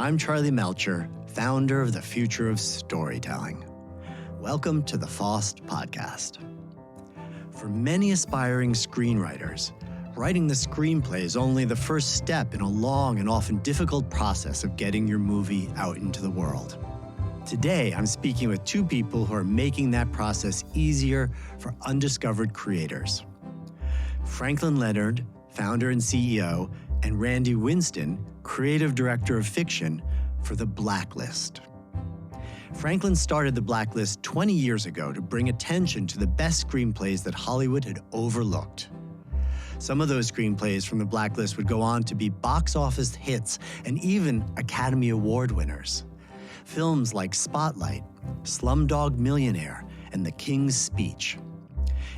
I'm Charlie Melcher, founder of the Future of Storytelling. Welcome to the FoST podcast. For many aspiring screenwriters, writing the screenplay is only the first step in a long and often difficult process of getting your movie out into the world. Today, I'm speaking with two people who are making that process easier for undiscovered creators. Franklin Leonard, founder and CEO, and Randy Winston, creative director of fiction for The Blacklist. Franklin started The Blacklist 20 years ago to bring attention to the best screenplays that Hollywood had overlooked. Some of those screenplays from The Blacklist would go on to be box office hits and even Academy Award winners. Films like Spotlight, Slumdog Millionaire, and The King's Speech.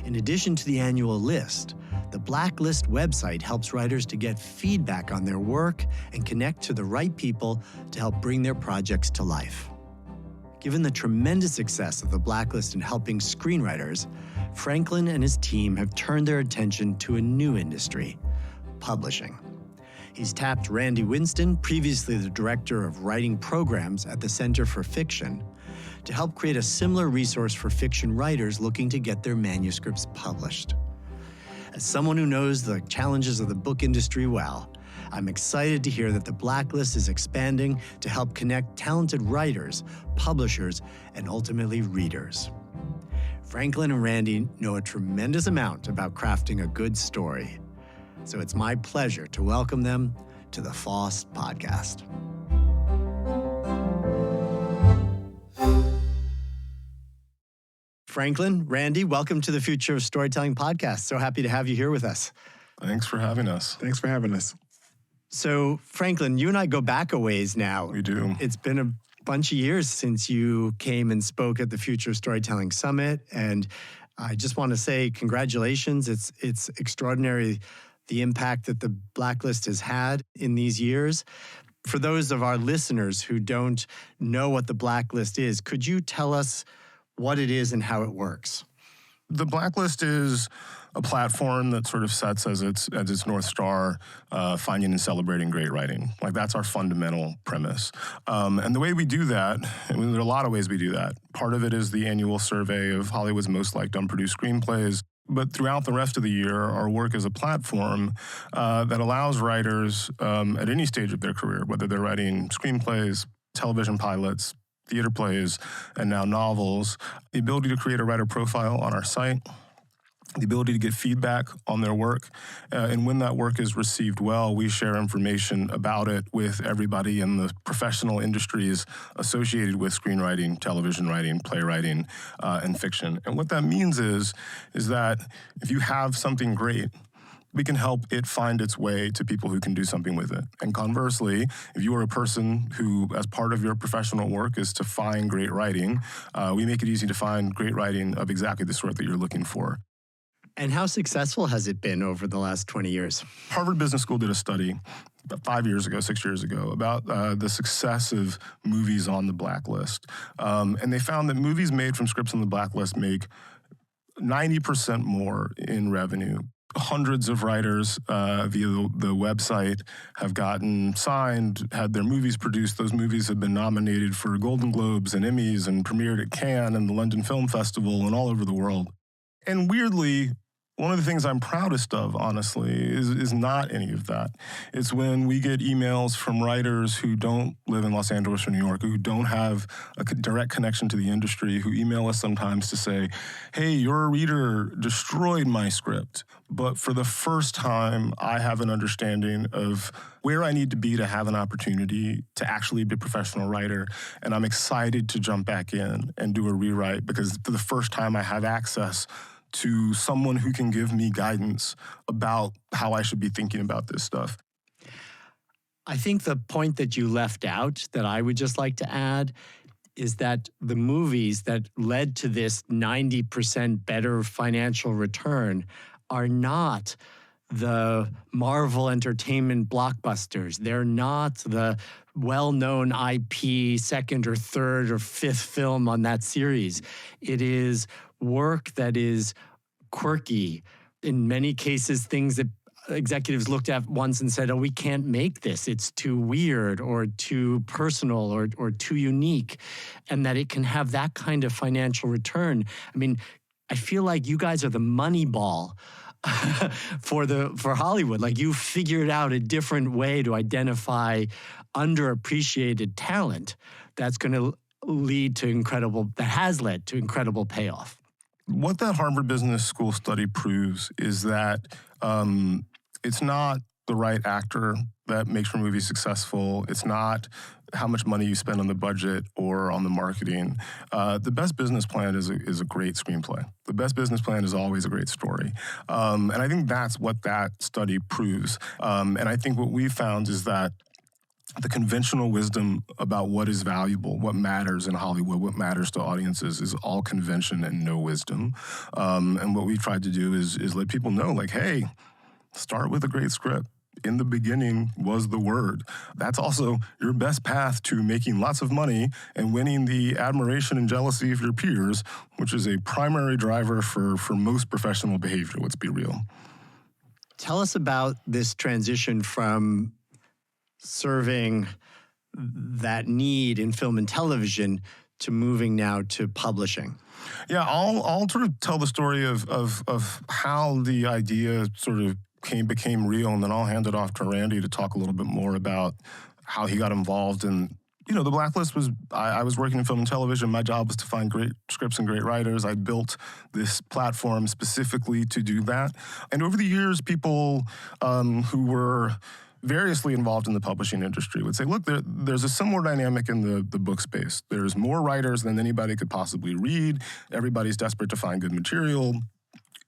In addition to the annual list, the Blacklist website helps writers to get feedback on their work and connect to the right people to help bring their projects to life. Given the tremendous success of the Blacklist in helping screenwriters, Franklin and his team have turned their attention to a new industry, publishing. He's tapped Randy Winston, previously the director of writing programs at the Center for Fiction, to help create a similar resource for fiction writers looking to get their manuscripts published. As someone who knows the challenges of the book industry well, I'm excited to hear that the Blacklist is expanding to help connect talented writers, publishers, and ultimately readers. Franklin and Randy know a tremendous amount about crafting a good story. So it's my pleasure to welcome them to the FoST podcast. Franklin, Randy, welcome to the Future of Storytelling podcast. So happy to have you here with us. Thanks for having us. Thanks for having us. So, Franklin, you and I go back a ways now. We do. It's been a bunch of years since you came and spoke at the Future of Storytelling Summit, and I just want to say congratulations. It's extraordinary the impact that the Blacklist has had in these years. For those of our listeners who don't know what the Blacklist is, could you tell us what it is and how it works? The Blacklist is a platform that sort of sets as its North Star, finding and celebrating great writing. Like, that's our fundamental premise. And the way we do that, I mean, there are a lot of ways we do that. Part of it is the annual survey of Hollywood's most liked unproduced screenplays. But throughout the rest of the year, our work is a platform that allows writers at any stage of their career, whether they're writing screenplays, television pilots, theater plays, and now novels, the ability to create a writer profile on our site, the ability to get feedback on their work. And when that work is received well, we share information about it with everybody in the professional industries associated with screenwriting, television writing, playwriting, and fiction. And what that means is that if you have something great, we can help it find its way to people who can do something with it. And conversely, if you are a person who, as part of your professional work, is to find great writing, we make it easy to find great writing of exactly the sort that you're looking for. And how successful has it been over the last 20 years? Harvard Business School did a study about 6 years ago, about the success of movies on the Blacklist. And they found that movies made from scripts on the Blacklist make 90% more in revenue. Hundreds of writers via the website have gotten signed, had their movies produced. Those movies have been nominated for Golden Globes and Emmys and premiered at Cannes and the London Film Festival and all over the world. And weirdly, one of the things I'm proudest of, honestly, is not any of that. It's when we get emails from writers who don't live in Los Angeles or New York, who don't have a direct connection to the industry, who email us sometimes to say, hey, your reader destroyed my script, but for the first time, I have an understanding of where I need to be to have an opportunity to actually be a professional writer, and I'm excited to jump back in and do a rewrite because for the first time I have access to someone who can give me guidance about how I should be thinking about this stuff. I think the point that you left out that I would just like to add is that the movies that led to this 90% better financial return are not the Marvel Entertainment blockbusters. They're not the well-known IP second or third or fifth film on that series. It is work that is quirky, in many cases things that executives looked at once and said, oh, we can't make this. It's too weird or too personal or too unique, and that it can have that kind of financial return. I mean, I feel like you guys are the money ball for Hollywood. Like, you figured out a different way to identify underappreciated talent that's going to has led to incredible payoff. What that Harvard Business School study proves is that it's not the right actor that makes your movie successful. It's not how much money you spend on the budget or on the marketing. The best business plan is a great screenplay. The best business plan is always a great story. And I think that's what that study proves. And I think what we found is that the conventional wisdom about what is valuable, what matters in Hollywood, what matters to audiences is all convention and no wisdom. And what we tried to do is let people know, like, hey, start with a great script. In the beginning was the word. That's also your best path to making lots of money and winning the admiration and jealousy of your peers, which is a primary driver for most professional behavior, let's be real. Tell us about this transition from serving that need in film and television to moving now to publishing. Yeah, I'll sort of tell the story of how the idea sort of became real, and then I'll hand it off to Randy to talk a little bit more about how he got involved. And, the Blacklist was, I was working in film and television. My job was to find great scripts and great writers. I built this platform specifically to do that. And over the years, people who were variously involved in the publishing industry would say, look, there's a similar dynamic in the book space. There's more writers than anybody could possibly read. Everybody's desperate to find good material.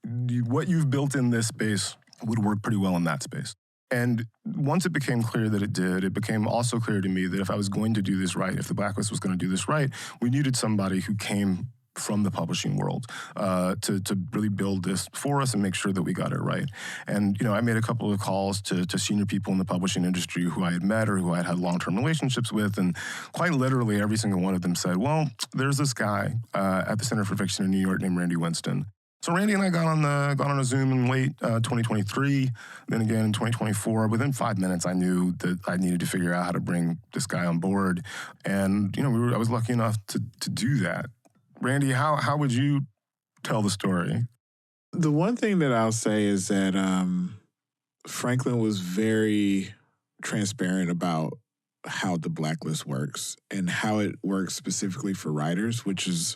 What you've built in this space would work pretty well in that space. And once it became clear that it did, it became also clear to me that if I was going to do this right, if the Blacklist was going to do this right, we needed somebody who came from the publishing world to really build this for us and make sure that we got it right. And, I made a couple of calls to senior people in the publishing industry who I had met or who I had had long-term relationships with, and quite literally every single one of them said, well, there's this guy at the Center for Fiction in New York named Randy Winston. So Randy and I got on a Zoom in late 2023, then again in 2024. Within 5 minutes, I knew that I needed to figure out how to bring this guy on board. And, I was lucky enough to do that. Randy, how would you tell the story? The one thing that I'll say is that Franklin was very transparent about how the Blacklist works and how it works specifically for writers, which is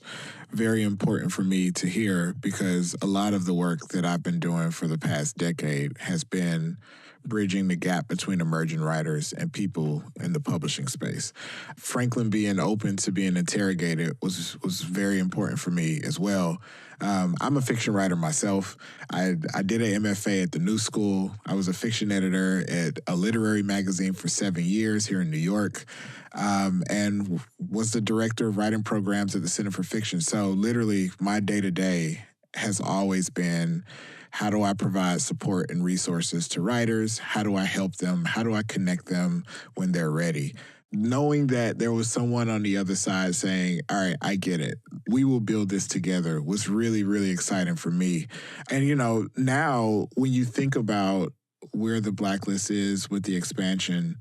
very important for me to hear because a lot of the work that I've been doing for the past decade has been bridging the gap between emerging writers and people in the publishing space. Franklin being open to being interrogated was very important for me as well. I'm a fiction writer myself. I did an MFA at the New School. I was a fiction editor at a literary magazine for 7 years here in New York, and was the director of writing programs at the Center for Fiction. So literally my day-to-day has always been, how do I provide support and resources to writers? How do I help them? How do I connect them when they're ready? Knowing that there was someone on the other side saying, all right, I get it. We will build this together was really, really exciting for me. And, now when you think about where the Blacklist is with the expansion,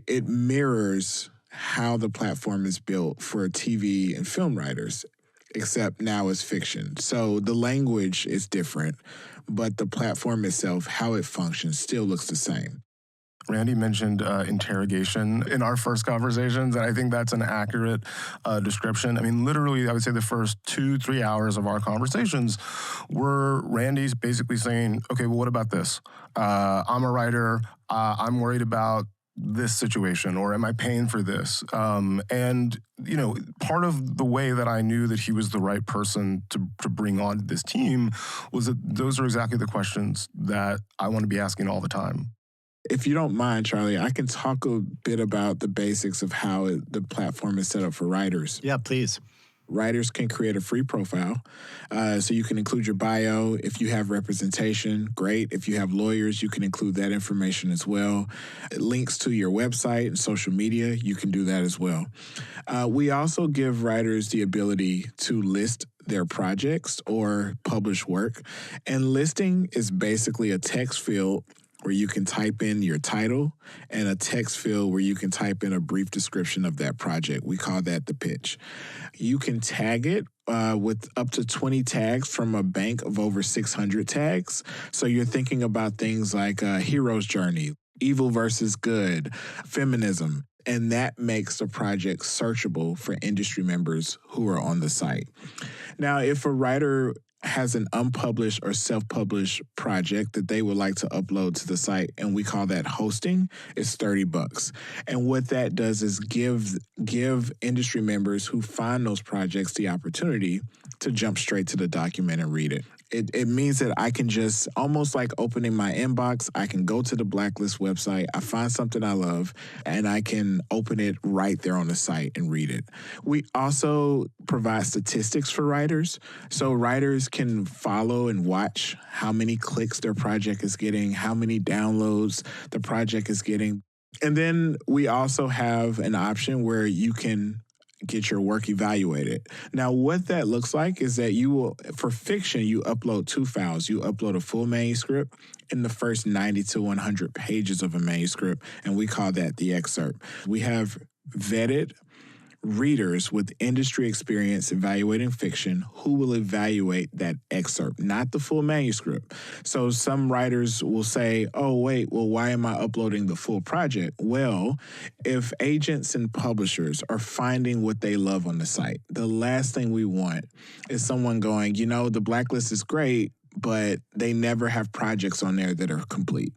it mirrors how the platform is built for TV and film writers, except now it's fiction. So the language is different, but the platform itself, how it functions, still looks the same. Randy mentioned interrogation in our first conversations, and I think that's an accurate description. I mean, literally, I would say the first 2-3 hours of our conversations were Randy's basically saying, okay, well, what about this? I'm a writer. I'm worried about this situation, or am I paying for this? And, part of the way that I knew that he was the right person to bring on this team was that those are exactly the questions that I want to be asking all the time. If you don't mind, Charlie, I can talk a bit about the basics of how the platform is set up for writers. Yeah, please. writers can create a free profile. So you can include your bio. If you have representation, great. If you have lawyers, you can include that information as well. Links to your website and social media, you can do that as well. We also give writers the ability to list their projects or publish work. And listing is basically a text field where you can type in your title and a text field where you can type in a brief description of that project. We call that the pitch. You can tag it with up to 20 tags from a bank of over 600 tags. So you're thinking about things like hero's journey, evil versus good, feminism, and that makes the project searchable for industry members who are on the site. Now, if a writer has an unpublished or self-published project that they would like to upload to the site, and we call that hosting, it's $30. And what that does is give industry members who find those projects the opportunity to jump straight to the document and read it. It means that I can just, almost like opening my inbox, I can go to the Blacklist website, I find something I love, and I can open it right there on the site and read it. We also provide statistics for writers. So writers can follow and watch how many clicks their project is getting, how many downloads the project is getting. And then we also have an option where you can get your work evaluated. Now, what that looks like is that you will, for fiction, you upload 2 files. You upload a full manuscript and the first 90 to 100 pages of a manuscript, and we call that the excerpt. We have vetted readers with industry experience evaluating fiction who will evaluate that excerpt, not the full manuscript. So some writers will say, oh, wait, well, why am I uploading the full project? Well, if agents and publishers are finding what they love on the site, the last thing we want is someone going, you know, the Blacklist is great, but they never have projects on there that are complete.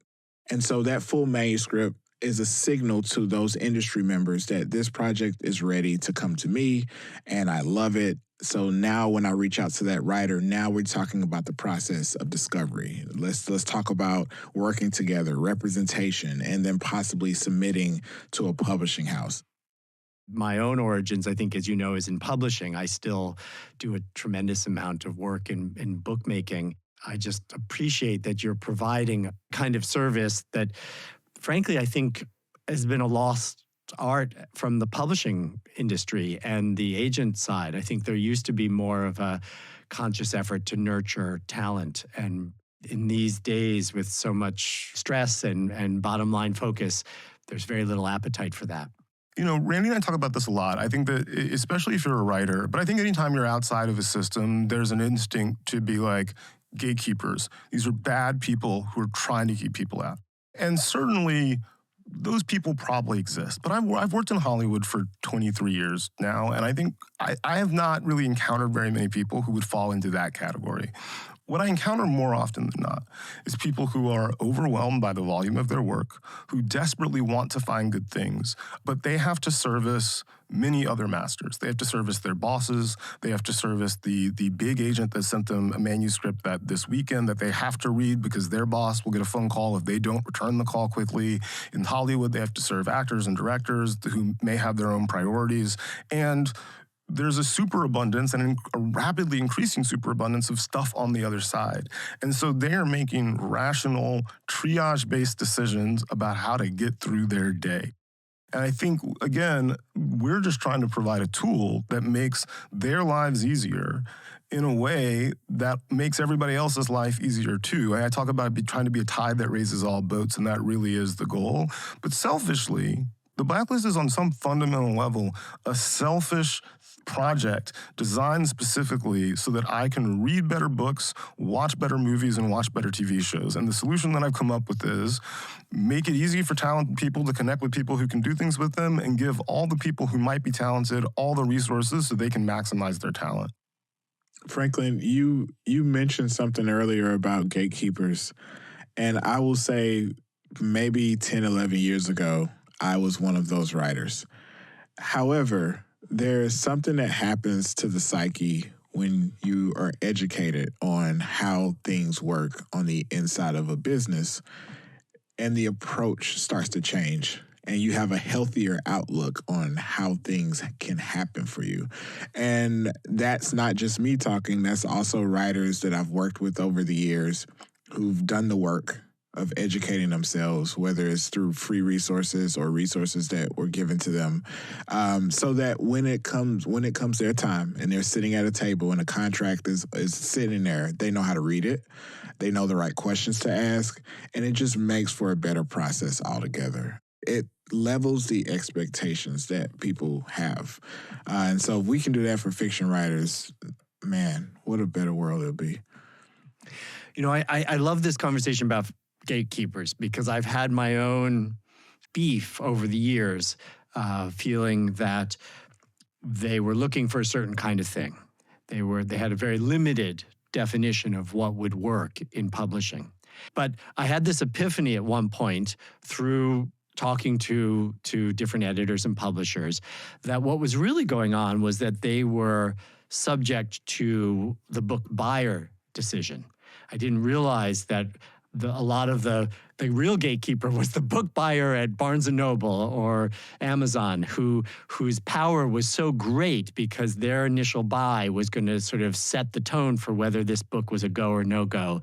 And so that full manuscript is a signal to those industry members that this project is ready to come to me and I love it. So now when I reach out to that writer, now we're talking about the process of discovery. Let's talk about working together, representation, and then possibly submitting to a publishing house. My own origins, I think, as you know, is in publishing. I still do a tremendous amount of work in bookmaking. I just appreciate that you're providing a kind of service that, frankly, I think has been a lost art from the publishing industry and the agent side. I think there used to be more of a conscious effort to nurture talent. And in these days, with so much stress and bottom line focus, there's very little appetite for that. You know, Randy and I talk about this a lot. I think that, especially if you're a writer, but I think anytime you're outside of a system, there's an instinct to be like gatekeepers. These are bad people who are trying to keep people out. And certainly, those people probably exist. But I've worked in Hollywood for 23 years now, and I think I have not really encountered very many people who would fall into that category. What I encounter more often than not is people who are overwhelmed by the volume of their work, who desperately want to find good things, but they have to service many other masters. They have to service their bosses. They have to service the big agent that sent them a manuscript that this weekend that they have to read because their boss will get a phone call if they don't return the call quickly. In Hollywood, they have to serve actors and directors who may have their own priorities. And there's a superabundance and a rapidly increasing superabundance of stuff on the other side. And so they are making rational, triage-based decisions about how to get through their day. And I think, again, we're just trying to provide a tool that makes their lives easier in a way that makes everybody else's life easier too. I talk about trying to be a tide that raises all boats, and that really is the goal. But selfishly, the Blacklist is on some fundamental level a selfish project designed specifically so that I can read better books, watch better movies, and watch better TV shows. And the solution that I've come up with is make it easy for talented people to connect with people who can do things with them and give all the people who might be talented all the resources so they can maximize their talent. Franklin, you mentioned something earlier about gatekeepers. And I will say maybe 10, 11 years ago, I was one of those writers. However, there is something that happens to the psyche when you are educated on how things work on the inside of a business, and the approach starts to change. and you have a healthier outlook on how things can happen for you. And that's not just me talking, that's also writers that I've worked with over the years who've done the work of educating themselves, whether it's through free resources or resources that were given to them, so that when it comes their time and they're sitting at a table and a contract is sitting there, they know how to read it, they know the right questions to ask, and it just makes for a better process altogether. It levels the expectations that people have. And so if we can do that for fiction writers, man, what a better world it'll be. You know, I love this conversation about gatekeepers because I've had my own beef over the years, feeling that they were looking for a certain kind of thing. They had a very limited definition of what would work in publishing. But I had this epiphany at one point through talking to different editors and publishers that what was really going on was that they were subject to the book buyer decision. I didn't realize that a lot of the real gatekeeper was the book buyer at Barnes & Noble or Amazon, whose power was so great because their initial buy was going to sort of set the tone for whether this book was a go or no go.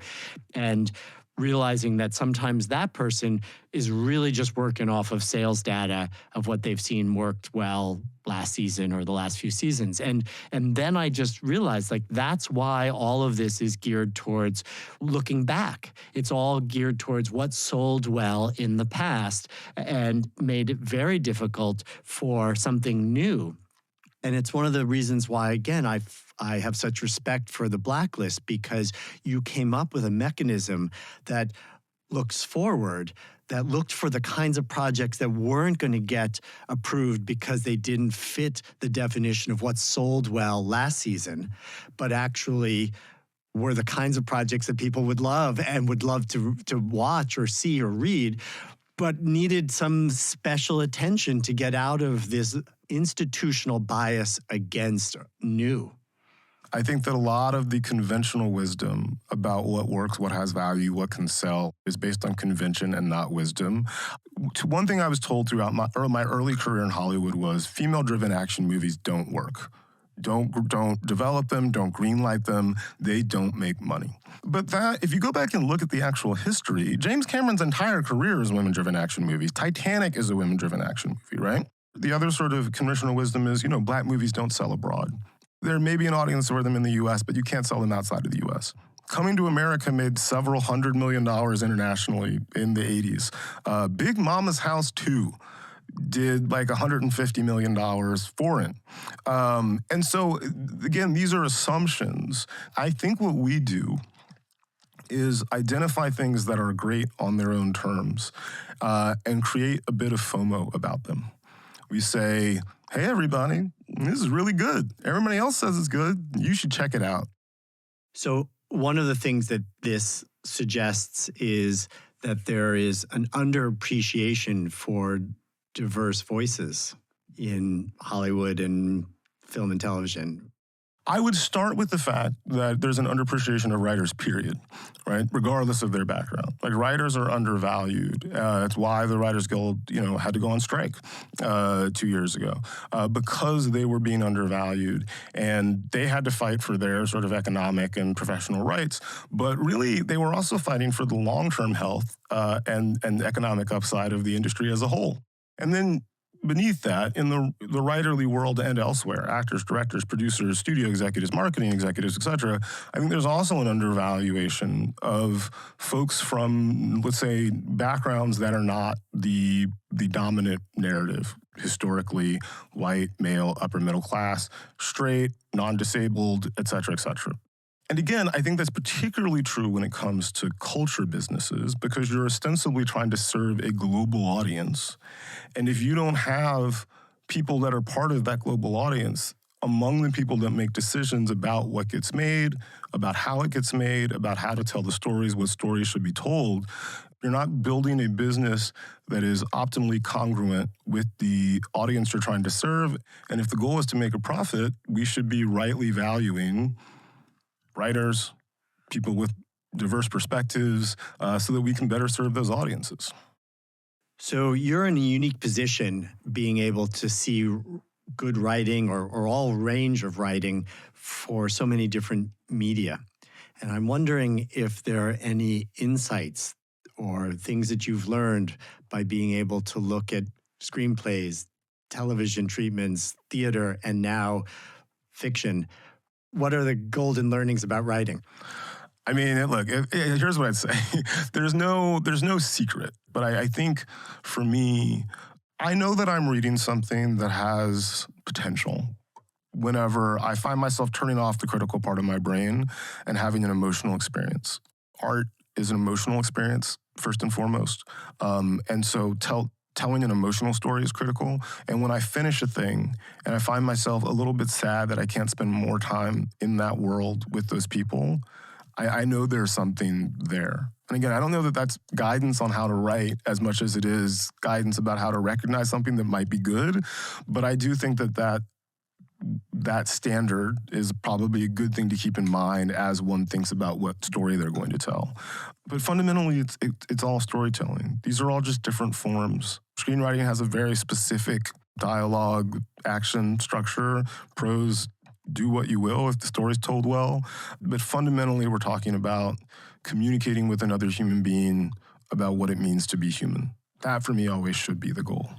And realizing that sometimes that person is really just working off of sales data of what they've seen worked well last season or the last few seasons. And then I just realized, like, that's why all of this is geared towards looking back. It's all geared towards what sold well in the past and made it very difficult for something new. And it's one of the reasons why, again, I have such respect for the blacklist, because you came up with a mechanism that looks forward, that looked for the kinds of projects that weren't going to get approved because they didn't fit the definition of what sold well last season, but actually were the kinds of projects that people would love and would love to watch or see or read, but needed some special attention to get out of this institutional bias against new. I think that a lot of the conventional wisdom about what works, what has value, what can sell is based on convention and not wisdom. One thing I was told throughout my early career in Hollywood was female-driven action movies don't work. Don't develop them, don't greenlight them, they don't make money. But that, if you go back and look at the actual history, James Cameron's entire career is women-driven action movies. Titanic is a women-driven action movie, right? The other sort of conventional wisdom is, black movies don't sell abroad. There may be an audience for them in the U.S., but you can't sell them outside of the U.S. Coming to America made several $100 million internationally in the 80s. Big Mama's House 2 did like $150 million foreign. And so, again, these are assumptions. I think what we do is identify things that are great on their own terms and create a bit of FOMO about them. We say, hey, everybody, this is really good. Everybody else says it's good. You should check it out. So one of the things that this suggests is that there is an underappreciation for diverse voices in Hollywood and film and television. I would start with the fact that there's an underappreciation of writers, period, right? Regardless of their background. Like, writers are undervalued. It's why the Writers Guild, had to go on strike 2 years ago because they were being undervalued, and they had to fight for their sort of economic and professional rights. But really, they were also fighting for the long-term health and economic upside of the industry as a whole. And then beneath that, in the writerly world and elsewhere, actors, directors, producers, studio executives, marketing executives, et cetera, I think there's also an undervaluation of folks from, let's say, backgrounds that are not the dominant narrative. Historically, white, male, upper middle class, straight, non-disabled, et cetera, et cetera. And again, I think that's particularly true when it comes to culture businesses, because you're ostensibly trying to serve a global audience. And if you don't have people that are part of that global audience among the people that make decisions about what gets made, about how it gets made, about how to tell the stories, what stories should be told, you're not building a business that is optimally congruent with the audience you're trying to serve. And if the goal is to make a profit, we should be rightly valuing writers, people with diverse perspectives, so that we can better serve those audiences. So you're in a unique position being able to see good writing or all range of writing for so many different media. And I'm wondering if there are any insights or things that you've learned by being able to look at screenplays, television treatments, theater, and now fiction. What are the golden learnings about writing? I mean, look, here's what I'd say. There's no secret, but I think for me, I know that I'm reading something that has potential whenever I find myself turning off the critical part of my brain and having an emotional experience. Art is an emotional experience, first and foremost. And so telling an emotional story is critical. And when I finish a thing and I find myself a little bit sad that I can't spend more time in that world with those people, I know there's something there. And again, I don't know that that's guidance on how to write as much as it is guidance about how to recognize something that might be good. But I do think that standard is probably a good thing to keep in mind as one thinks about what story they're going to tell. But fundamentally, it's all storytelling. These are all just different forms. Screenwriting has a very specific dialogue, action structure, prose, do what you will if the story's told well. But fundamentally, we're talking about communicating with another human being about what it means to be human. That, for me, always should be the goal.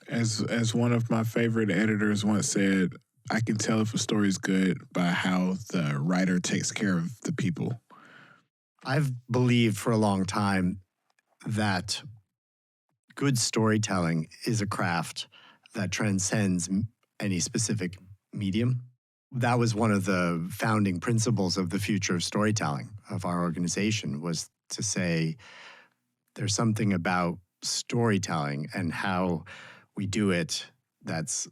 As one of my favorite editors once said, I can tell if a story is good by how the writer takes care of the people. I've believed for a long time that good storytelling is a craft that transcends any specific medium. That was one of the founding principles of the future of storytelling of our organization, was to say there's something about storytelling and how we do it that's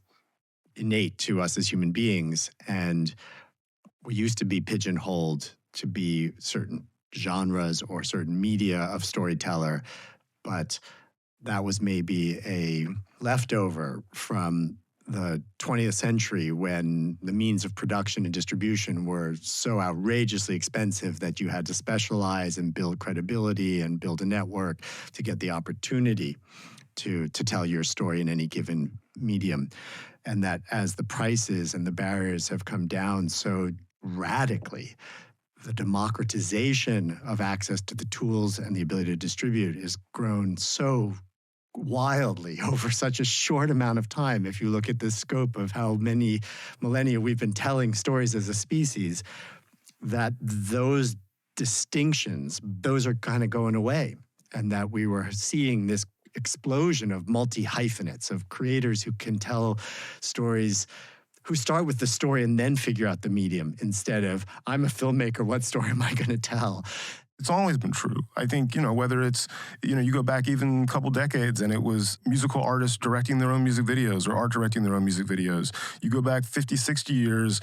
innate to us as human beings. And we used to be pigeonholed to be certain genres or certain media of storyteller, but that was maybe a leftover from the 20th century when the means of production and distribution were so outrageously expensive that you had to specialize and build credibility and build a network to get the opportunity to tell your story in any given medium. And that as the prices and the barriers have come down so radically, the democratization of access to the tools and the ability to distribute has grown so wildly over such a short amount of time. If you look at the scope of how many millennia we've been telling stories as a species, that those distinctions, those are kind of going away. And that we were seeing this explosion of multi-hyphenates, of creators who can tell stories, who start with the story and then figure out the medium, instead of, I'm a filmmaker, what story am I going to tell? It's always been true. I think, whether it's, you go back even a couple decades and it was musical artists directing their own music videos or art directing their own music videos. You go back 50, 60 years,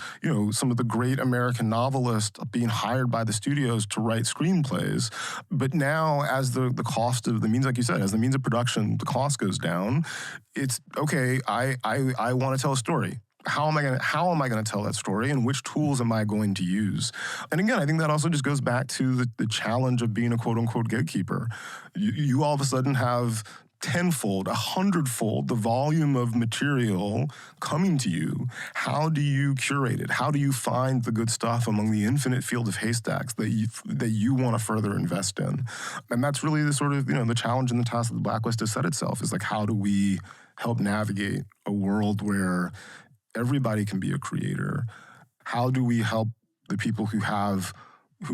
some of the great American novelists being hired by the studios to write screenplays. But now, as the cost of the means, like you said, as the means of production, the cost goes down, it's, okay, I want to tell a story. How am I going to tell that story, and which tools am I going to use? And again, I think that also just goes back to the challenge of being a quote unquote gatekeeper. You all of a sudden have 10-fold, 100-fold the volume of material coming to you. How do you curate it? How do you find the good stuff among the infinite field of haystacks that you want to further invest in? And that's really the sort of, the challenge and the task that the Blacklist has set itself, is like, how do we help navigate a world where everybody can be a creator? How do we help the people who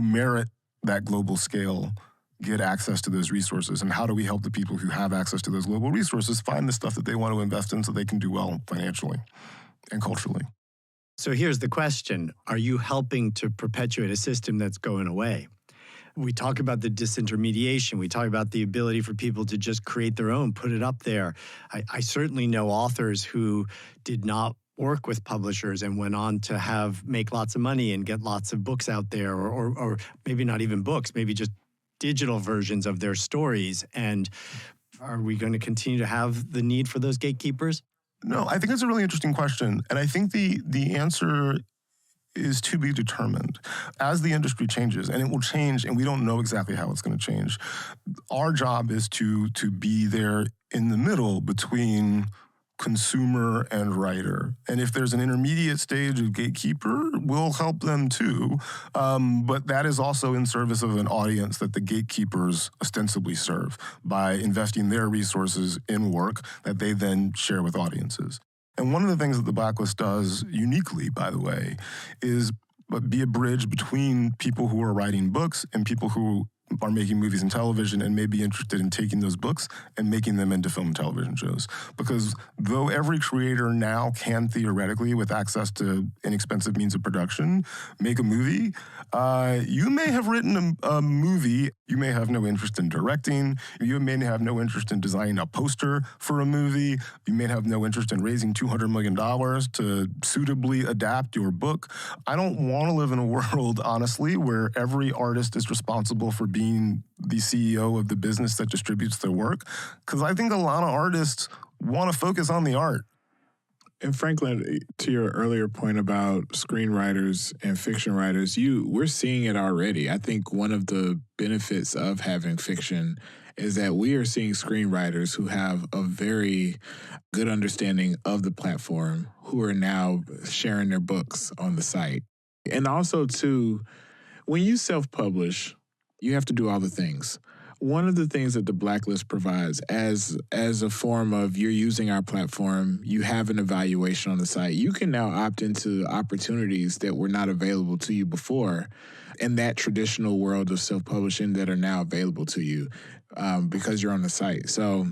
merit that global scale get access to those resources? And how do we help the people who have access to those global resources find the stuff that they want to invest in so they can do well financially and culturally? So here's the question. Are you helping to perpetuate a system that's going away? We talk about the disintermediation. We talk about the ability for people to just create their own, put it up there. I certainly know authors who did not work with publishers and went on to make lots of money and get lots of books out there, or maybe not even books, maybe just digital versions of their stories. And are we going to continue to have the need for those gatekeepers? No, I think it's a really interesting question. And I think the answer is to be determined. As the industry changes, and it will change, and we don't know exactly how it's going to change, our job is to be there in the middle between consumer and writer. And if there's an intermediate stage of gatekeeper, we'll help them too. But that is also in service of an audience that the gatekeepers ostensibly serve by investing their resources in work that they then share with audiences. And one of the things that the Blacklist does uniquely, by the way, is be a bridge between people who are writing books and people who are making movies and television and may be interested in taking those books and making them into film and television shows. Because though every creator now can theoretically, with access to inexpensive means of production, make a movie, you may have written a movie, you may have no interest in directing, you may have no interest in designing a poster for a movie, you may have no interest in raising $200 million to suitably adapt your book. I don't want to live in a world, honestly, where every artist is responsible for being the CEO of the business that distributes their work, because I think a lot of artists want to focus on the art. And Franklin, to your earlier point about screenwriters and fiction writers, we're seeing it already. I think one of the benefits of having fiction is that we are seeing screenwriters who have a very good understanding of the platform who are now sharing their books on the site. And also, too, when you self-publish, you have to do all the things. One of the things that the Blacklist provides as a form of you're using our platform, you have an evaluation on the site, you can now opt into opportunities that were not available to you before in that traditional world of self-publishing that are now available to you because you're on the site. So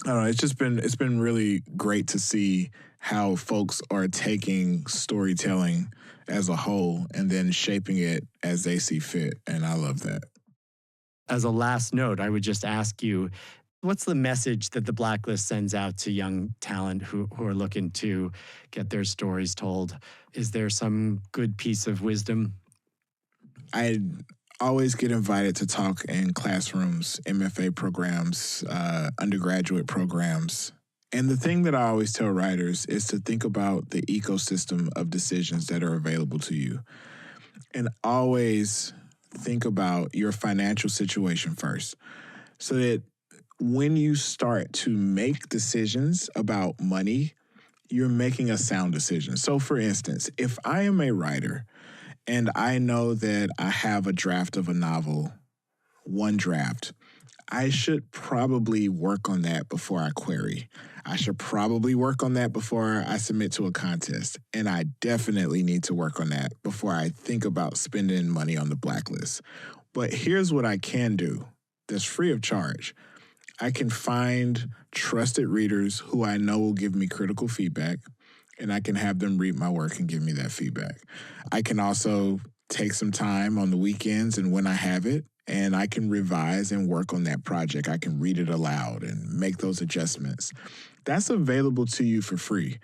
I don't know, it's been really great to see how folks are taking storytelling as a whole and then shaping it as they see fit. And I love that. As a last note, I would just ask you, what's the message that the Blacklist sends out to young talent who are looking to get their stories told? Is there some good piece of wisdom? I always get invited to talk in classrooms, MFA programs, undergraduate programs. And the thing that I always tell writers is to think about the ecosystem of decisions that are available to you. And always think about your financial situation first, so that when you start to make decisions about money, you're making a sound decision. So for instance, if I am a writer and I know that I have a draft of a novel, one draft, I should probably work on that before I query. I should probably work on that before I submit to a contest. And I definitely need to work on that before I think about spending money on the Blacklist. But here's what I can do that's free of charge. I can find trusted readers who I know will give me critical feedback, and I can have them read my work and give me that feedback. I can also take some time on the weekends and when I have it, and I can revise and work on that project. I can read it aloud and make those adjustments. That's available to you for free.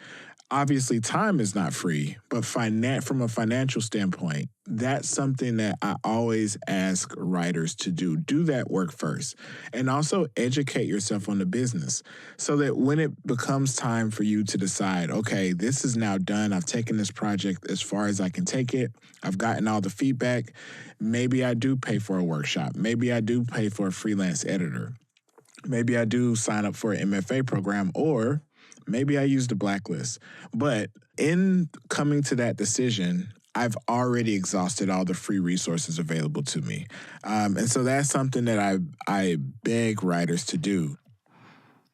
Obviously, time is not free, but from a financial standpoint, that's something that I always ask writers to do. Do that work first. And also educate yourself on the business so that when it becomes time for you to decide, okay, this is now done. I've taken this project as far as I can take it. I've gotten all the feedback. Maybe I do pay for a workshop. Maybe I do pay for a freelance editor. Maybe I do sign up for an MFA program, or maybe I use the Blacklist. But in coming to that decision, I've already exhausted all the free resources available to me. And so that's something that I beg writers to do.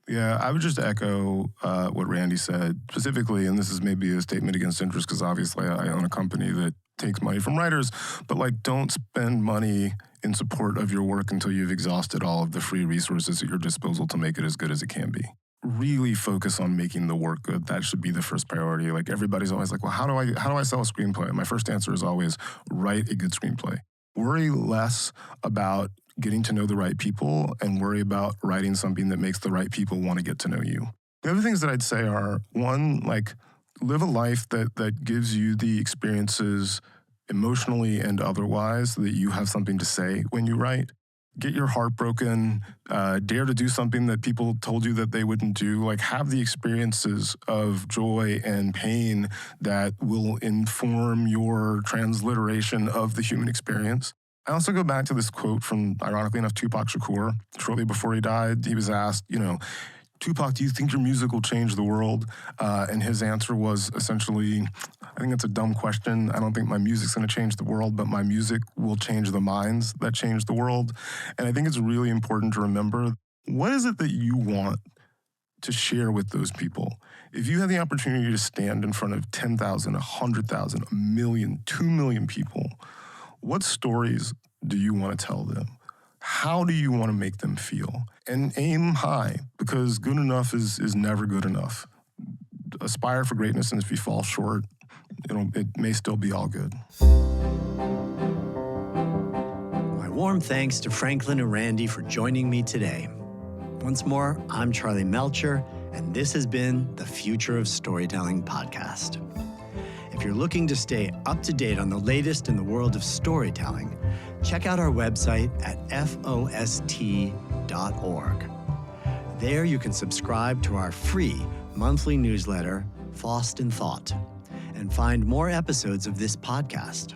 Yeah, I would just echo what Randy said specifically, and this is maybe a statement against interest because obviously I own a company that takes money from writers, but don't spend money in support of your work until you've exhausted all of the free resources at your disposal to make it as good as it can be. Really focus on making the work good. That should be the first priority. Everybody's always like, well, how do I sell a screenplay? My first answer is always write a good screenplay. Worry less about getting to know the right people and worry about writing something that makes the right people want to get to know you. The other things that I'd say are, one, live a life that gives you the experiences emotionally and otherwise so that you have something to say when you write. get your heart broken, dare to do something that people told you that they wouldn't do, like have the experiences of joy and pain that will inform your transliteration of the human experience. I also go back to this quote from, ironically enough, Tupac Shakur. Shortly before he died, he was asked, Tupac, do you think your music will change the world? And his answer was essentially, I think it's a dumb question. I don't think my music's going to change the world, but my music will change the minds that change the world. And I think it's really important to remember, what is it that you want to share with those people? If you have the opportunity to stand in front of 10,000, 100,000, 1 million, 2 million people, what stories do you want to tell them? How do you want to make them feel? And aim high, because good enough is never good enough. Aspire for greatness, and if you fall short, it may still be all good. My warm thanks to Franklin and Randy for joining me today. Once more, I'm Charlie Melcher, and this has been the Future of Storytelling podcast. If you're looking to stay up to date on the latest in the world of storytelling, check out our website at FoST.org. There you can subscribe to our free monthly newsletter, FoST in Thought, and find more episodes of this podcast.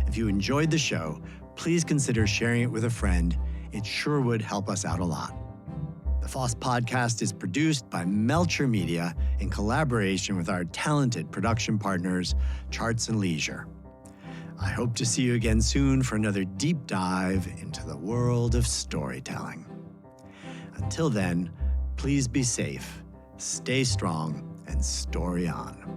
If you enjoyed the show, please consider sharing it with a friend. It sure would help us out a lot. The FoST podcast is produced by Melcher Media in collaboration with our talented production partners, Charts and Leisure. I hope to see you again soon for another deep dive into the world of storytelling. Until then, please be safe, stay strong, and story on.